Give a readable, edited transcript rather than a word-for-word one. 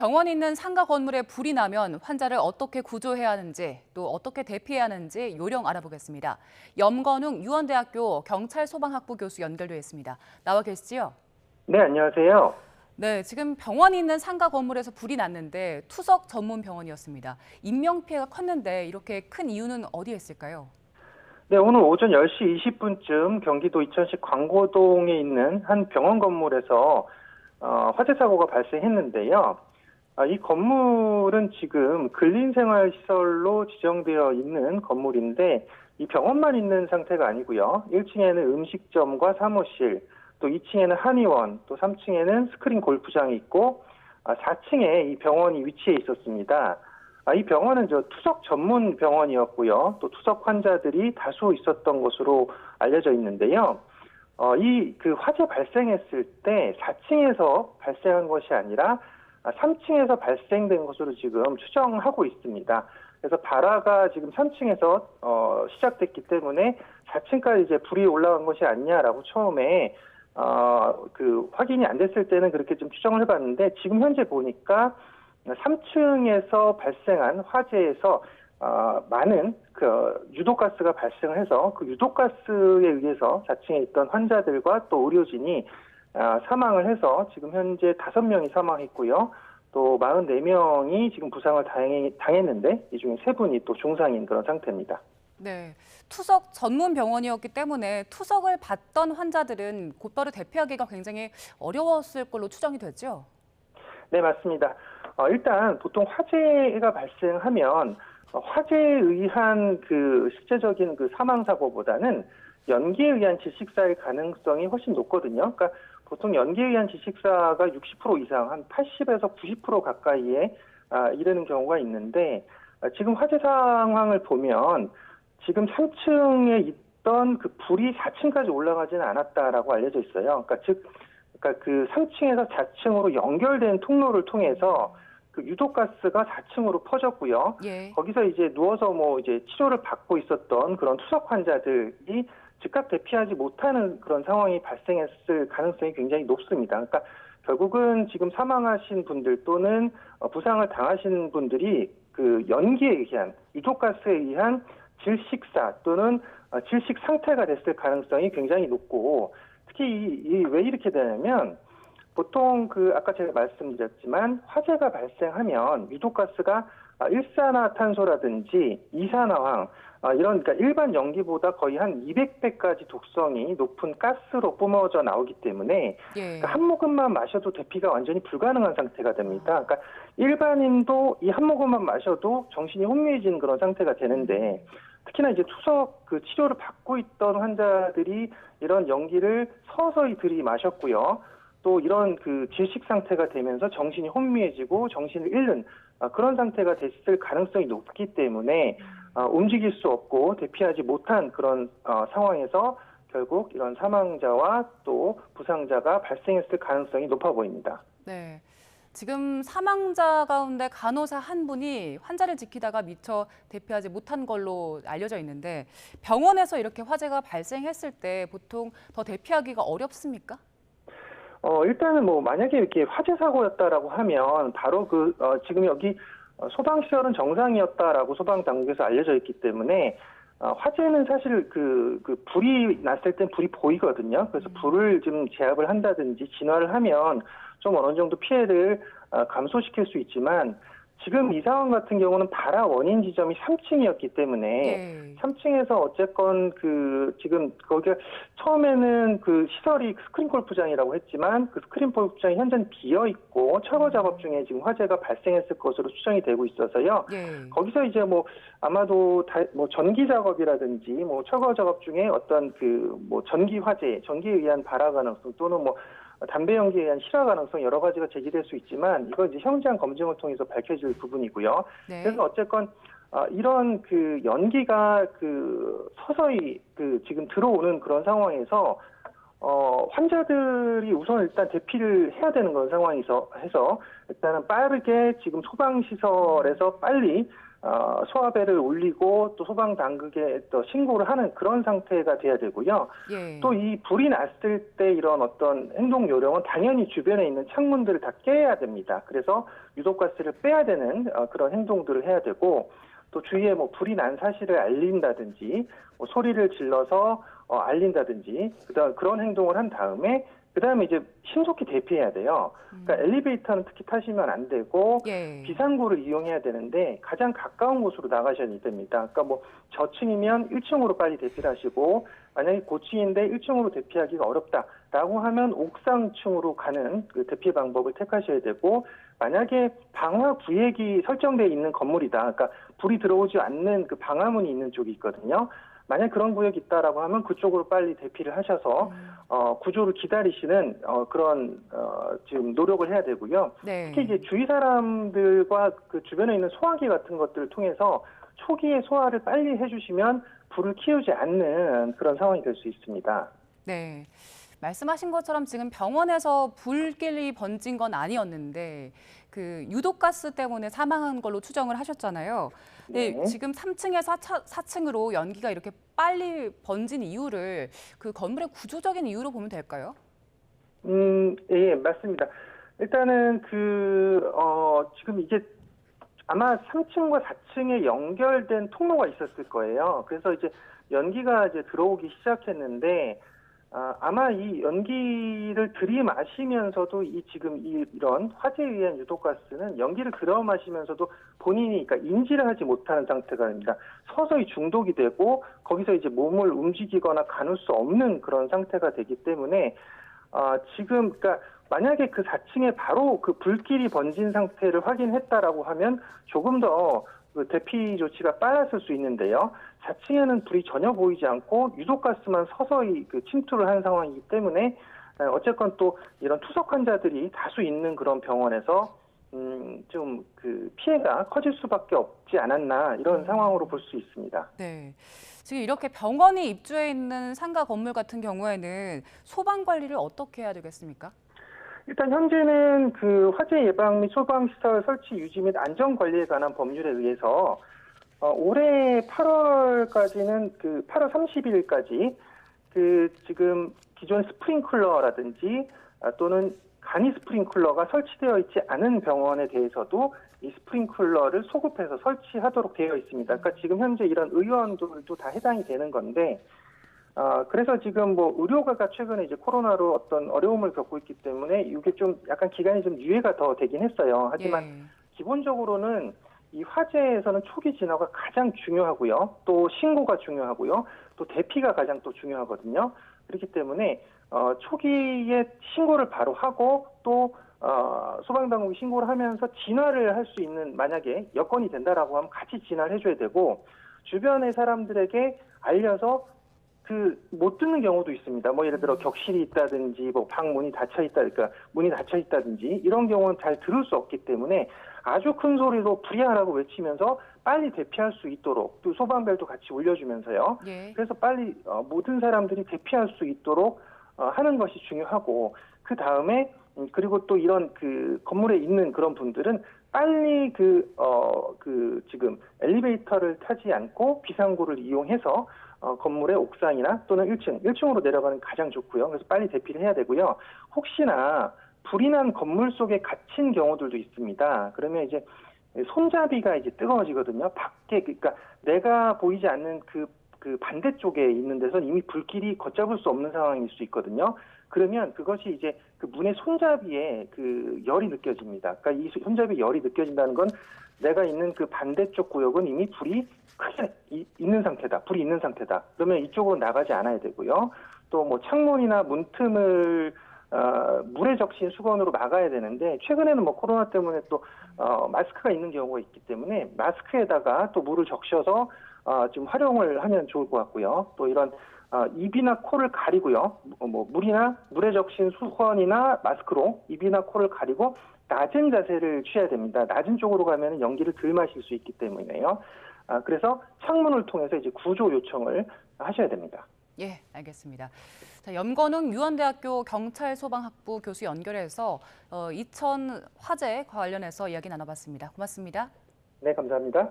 병원이 있는 상가 건물에 불이 나면 환자를 어떻게 구조해야 하는지 또 어떻게 대피해야 하는지 요령 알아보겠습니다. 염건웅 유원대학교 경찰소방학부 교수 연결돼 있습니다. 나와 계시지요? 네, 안녕하세요. 네, 지금 병원이 있는 상가 건물에서 불이 났는데 투석 전문 병원이었습니다. 인명피해가 컸는데 이렇게 큰 이유는 어디에 있을까요? 네, 오늘 오전 10시 20분쯤 경기도 이천시 광고동에 있는 한 병원 건물에서 화재 사고가 발생했는데요. 이 건물은 지금 근린생활시설로 지정되어 있는 건물인데 이 병원만 있는 상태가 아니고요. 1층에는 음식점과 사무실, 또 2층에는 한의원, 또 3층에는 스크린 골프장이 있고 4층에 이 병원이 위치해 있었습니다. 이 병원은 투석 전문 병원이었고요. 또 투석 환자들이 다수 있었던 것으로 알려져 있는데요. 이 화재 발생했을 때 4층에서 발생한 것이 아니라 3층에서 발생된 것으로 지금 추정하고 있습니다. 그래서 발화가 지금 3층에서 시작됐기 때문에 4층까지 이제 불이 올라간 것이 아니냐라고 처음에 확인이 안 됐을 때는 그렇게 좀 추정을 해봤는데 지금 현재 보니까 3층에서 발생한 화재에서 많은 유독가스가 발생을 해서 그 유독가스에 의해서 4층에 있던 환자들과 또 의료진이 사망을 해서 지금 현재 5명이 사망했고요. 또 44명이 지금 부상을 당했는데 이 중에 3분이 또 중상인 그런 상태입니다. 네, 투석 전문 병원이었기 때문에 투석을 받던 환자들은 곧바로 대피하기가 굉장히 어려웠을 걸로 추정이 되죠? 네, 맞습니다. 일단 보통 화재가 발생하면 화재에 의한 실제적인 사망 사고보다는 연기에 의한 질식사의 가능성이 훨씬 높거든요. 그러니까 보통 연기에 의한 질식사가 60% 이상, 한 80에서 90% 가까이에 이르는 경우가 있는데 지금 화재 상황을 보면 지금 3층에 있던 불이 4층까지 올라가지는 않았다라고 알려져 있어요. 그러니까 3층에서 4층으로 연결된 통로를 통해서 유독가스가 4층으로 퍼졌고요. 예. 거기서 이제 누워서 이제 치료를 받고 있었던 그런 투석 환자들이 즉각 대피하지 못하는 그런 상황이 발생했을 가능성이 굉장히 높습니다. 그러니까 결국은 지금 사망하신 분들 또는 부상을 당하신 분들이 연기에 의한 유독가스에 의한 질식사 또는 질식 상태가 됐을 가능성이 굉장히 높고 특히 왜 이렇게 되냐면 보통 아까 제가 말씀드렸지만 화재가 발생하면 유독가스가 일산화탄소라든지 이산화황 그러니까 일반 연기보다 거의 한 200배까지 독성이 높은 가스로 뿜어져 나오기 때문에 예. 한 모금만 마셔도 대피가 완전히 불가능한 상태가 됩니다. 그러니까 일반인도 이 한 모금만 마셔도 정신이 혼미해지는 그런 상태가 되는데 특히나 이제 투석 치료를 받고 있던 환자들이 이런 연기를 서서히 들이마셨고요. 또 이런 질식 상태가 되면서 정신이 혼미해지고 정신을 잃는 그런 상태가 됐을 가능성이 높기 때문에 움직일 수 없고 대피하지 못한 그런 상황에서 결국 이런 사망자와 또 부상자가 발생했을 가능성이 높아 보입니다. 네. 지금 사망자 가운데 간호사 한 분이 환자를 지키다가 미처 대피하지 못한 걸로 알려져 있는데 병원에서 이렇게 화재가 발생했을 때 보통 더 대피하기가 어렵습니까? 일단은 만약에 이렇게 화재 사고였다라고 하면 바로 지금 여기 소방시설은 정상이었다라고 소방당국에서 알려져 있기 때문에 화재는 사실 불이 났을 땐 불이 보이거든요. 그래서 불을 좀 제압을 한다든지 진화를 하면 좀 어느 정도 피해를 감소시킬 수 있지만 지금 이 상황 같은 경우는 발화 원인 지점이 3층이었기 때문에 예. 3층에서 어쨌건 지금 거기가 처음에는 시설이 스크린 골프장이라고 했지만 스크린 골프장이 현재는 비어 있고 철거 작업 중에 지금 화재가 발생했을 것으로 추정이 되고 있어서요. 예. 거기서 이제 아마도 전기 작업이라든지 철거 작업 중에 어떤 전기 화재, 전기에 의한 발화 가능성 또는 담배 연기에 의한 실화 가능성 여러 가지가 제기될 수 있지만 이건 이제 현장 검증을 통해서 밝혀질 부분이고요. 네. 그래서 어쨌건 이런 연기가 서서히 지금 들어오는 그런 상황에서 환자들이 우선 일단 대피를 해야 되는 그런 상황에서 해서 일단은 빠르게 지금 소방시설에서 빨리 소화배를 올리고 또 소방당국에 또 신고를 하는 그런 상태가 돼야 되고요. 예. 또 이 불이 났을 때 이런 어떤 행동 요령은 당연히 주변에 있는 창문들을 다 깨야 됩니다. 그래서 유독가스를 빼야 되는 그런 행동들을 해야 되고 또 주위에 뭐 불이 난 사실을 알린다든지 뭐 소리를 질러서 알린다든지 그런 행동을 한 다음에 그다음에 이제 신속히 대피해야 돼요. 그러니까 엘리베이터는 특히 타시면 안 되고 예. 비상구를 이용해야 되는데 가장 가까운 곳으로 나가셔야 됩니다. 그러니까 뭐 저층이면 1층으로 빨리 대피를 하시고 만약에 고층인데 1층으로 대피하기가 어렵다라고 하면 옥상층으로 가는 그 대피 방법을 택하셔야 되고 만약에 방화 구획이 설정되어 있는 건물이다. 그러니까 불이 들어오지 않는 그 방화문이 있는 쪽이 있거든요. 만약 그런 구역이 있다라고 하면 그쪽으로 빨리 대피를 하셔서 구조를 기다리시는 그런 지금 노력을 해야 되고요. 네. 특히 이제 주위 사람들과 그 주변에 있는 소화기 같은 것들을 통해서 초기에 소화를 빨리 해주시면 불을 키우지 않는 그런 상황이 될 수 있습니다. 네. 말씀하신 것처럼 지금 병원에서 불길이 번진 건 아니었는데 그 유독가스 때문에 사망한 걸로 추정을 하셨잖아요. 네, 네. 지금 3층에서 4층으로 연기가 이렇게 빨리 번진 이유를 그 건물의 구조적인 이유로 보면 될까요? 예, 맞습니다. 일단은 지금 이게 아마 3층과 4층에 연결된 통로가 있었을 거예요. 그래서 이제 연기가 이제 들어오기 시작했는데 아마 이 연기를 들이마시면서도 이런 화재에 의한 유독가스는 연기를 들어마시면서도 본인이 그러니까 인지를 하지 못하는 상태가 됩니다. 서서히 중독이 되고 거기서 이제 몸을 움직이거나 가눌 수 없는 그런 상태가 되기 때문에 지금 그러니까 만약에 그 4층에 바로 그 불길이 번진 상태를 확인했다라고 하면 조금 더 그 대피 조치가 빨랐을 수 있는데요. 4층에는 불이 전혀 보이지 않고 유독가스만 서서히 그 침투를 하는 상황이기 때문에 어쨌건 또 이런 투석 환자들이 다수 있는 그런 병원에서 좀 그 피해가 커질 수밖에 없지 않았나 이런 상황으로 볼 수 있습니다. 네. 지금 이렇게 병원이 입주해 있는 상가 건물 같은 경우에는 소방 관리를 어떻게 해야 되겠습니까? 일단 현재는 그 화재 예방 및 소방시설 설치 유지 및 안전 관리에 관한 법률에 의해서 올해 8월까지는 그 8월 30일까지 그 지금 기존 스프링클러라든지 또는 간이 스프링클러가 설치되어 있지 않은 병원에 대해서도 이 스프링클러를 소급해서 설치하도록 되어 있습니다. 그러니까 지금 현재 이런 의원들도 다 해당이 되는 건데 그래서 지금 뭐 의료가가 최근에 이제 코로나로 어떤 어려움을 겪고 있기 때문에 이게 좀 약간 기간이 좀 유예가 더 되긴 했어요. 하지만 예. 기본적으로는 이 화재에서는 초기 진화가 가장 중요하고요. 또 신고가 중요하고요. 또 대피가 가장 또 중요하거든요. 그렇기 때문에 초기에 신고를 바로 하고 또 소방당국이 신고를 하면서 진화를 할 수 있는 만약에 여건이 된다라고 하면 같이 진화를 해줘야 되고 주변의 사람들에게 알려서 못 듣는 경우도 있습니다. 뭐 예를 들어 격실이 있다든지 뭐 방 문이 닫혀 있다, 그러니까 문이 닫혀 있다든지 이런 경우는 잘 들을 수 없기 때문에 아주 큰 소리로 불이하라고 외치면서 빨리 대피할 수 있도록 또 소방벨도 같이 울려주면서요. 예. 그래서 빨리 모든 사람들이 대피할 수 있도록 하는 것이 중요하고 그 다음에 그리고 또 이런 그 건물에 있는 그런 분들은 빨리 지금 엘리베이터를 타지 않고 비상구를 이용해서 건물의 옥상이나 또는 1층으로 내려가는 게 가장 좋고요. 그래서 빨리 대피를 해야 되고요. 혹시나 불이 난 건물 속에 갇힌 경우들도 있습니다. 그러면 이제 손잡이가 이제 뜨거워지거든요. 밖에 그러니까 내가 보이지 않는 그 반대쪽에 있는 데선 이미 불길이 걷잡을 수 없는 상황일 수 있거든요. 그러면 그것이 이제 그 문의 손잡이에 그 열이 느껴집니다. 그러니까 이 손잡이 열이 느껴진다는 건 내가 있는 그 반대쪽 구역은 이미 불이 크게 있는 상태다. 불이 있는 상태다. 그러면 이쪽으로 나가지 않아야 되고요. 또 뭐 창문이나 문틈을 물에 적신 수건으로 막아야 되는데 최근에는 뭐 코로나 때문에 또 마스크가 있는 경우가 있기 때문에 마스크에다가 또 물을 적셔서 좀 활용을 하면 좋을 것 같고요. 또 이런 입이나 코를 가리고요. 뭐 물에 적신 수건이나 마스크로 입이나 코를 가리고 낮은 자세를 취해야 됩니다. 낮은 쪽으로 가면 연기를 덜 마실 수 있기 때문에요. 그래서 창문을 통해서 이제 구조 요청을 하셔야 됩니다. 예, 알겠습니다. 자, 염건웅 유원대학교 경찰소방학부 교수 연결해서 이천 화재 관련해서 이야기 나눠봤습니다. 고맙습니다. 네, 감사합니다.